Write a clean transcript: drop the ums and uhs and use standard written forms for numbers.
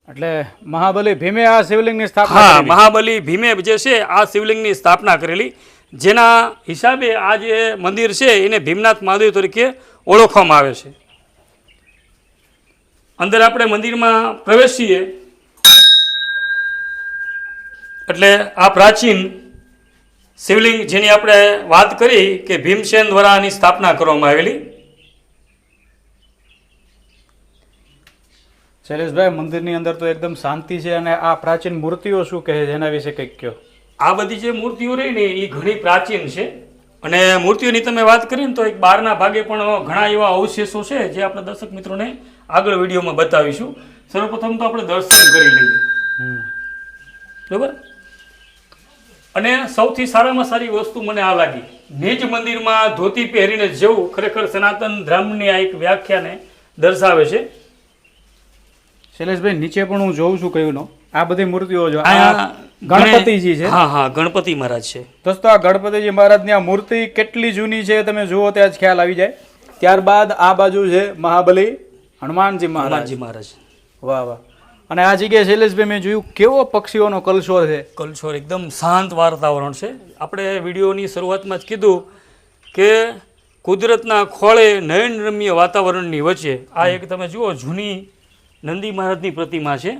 એટલે મહાબલી ભીમે આ શિવલિંગની સ્થાપના હા, કરેલી. મહાબલી ભીમે જે છે આ શિવલિંગની સ્થાપના કરેલી, જેના હિસાબે આ જે મંદિર છે એને ભીમનાથ મહાદેવ તરીકે ઓળખવામાં આવે છે. અંદર આપણે મંદિરમાં પ્રવેશીએ એટલે આ પ્રાચીન શિવલિંગ જેની આપણે વાત કરી કે ભીમસેન દ્વારા આની સ્થાપના કરવામાં આવેલી. શૈલેષભાઈ, મંદિરની અંદર તો એકદમ શાંતિ છે અને આ પ્રાચીન મૂર્તિઓ શું કહે છે એના વિશે કંઈક કહો. આ બધી જે મૂર્તિઓ રહી ને એ ઘણી પ્રાચીન છે અને મૂર્તિઓની તમે વાત કરી ને તો એક બહારના ભાગે પણ ઘણા એવા અવશેષો છે જે આપણે દર્શક મિત્રોને આગળ વિડીયોમાં બતાવીશું. સર્વપ્રથમ તો આપણે દર્શન કરી લઈએ, બરાબર. અને સૌથી સારામાં સારી વસ્તુ મને આ લાગી, નિજ મંદિરમાં ધોતી પહેરીને જવું ખરેખર સનાતન ધર્મની આ એક વ્યાખ્યાને દર્શાવે છે. શૈલેષભાઈ, નીચે પણ હું જોઉં છું કયું આ બધી મૂર્તિઓ જો આ ગણપતિજી છે. હા હા, ગણપતિ મહારાજ છે. દોસ્તો, આ ગણપતિજી મહારાજની આ મૂર્તિ કેટલી જૂની છે તમે જુઓ ત્યાં જ ખ્યાલ આવી જાય. ત્યારબાદ આ બાજુ છે મહાબલી હનુમાનજી મહારાજ. વાહ વાહ. અને આ જગ્યાએ શૈલેષભાઈ મેં જોયું કેવો પક્ષીઓનો કલશોર છે. કલશોર એકદમ શાંત વાતાવરણ છે. આપણે વિડીયોની શરૂઆતમાં જ કીધું કે કુદરતના ખોળે નયનરમ્ય વાતાવરણની વચ્ચે આ એક તમે જુઓ જૂની નંદી મહારાજની પ્રતિમા છે.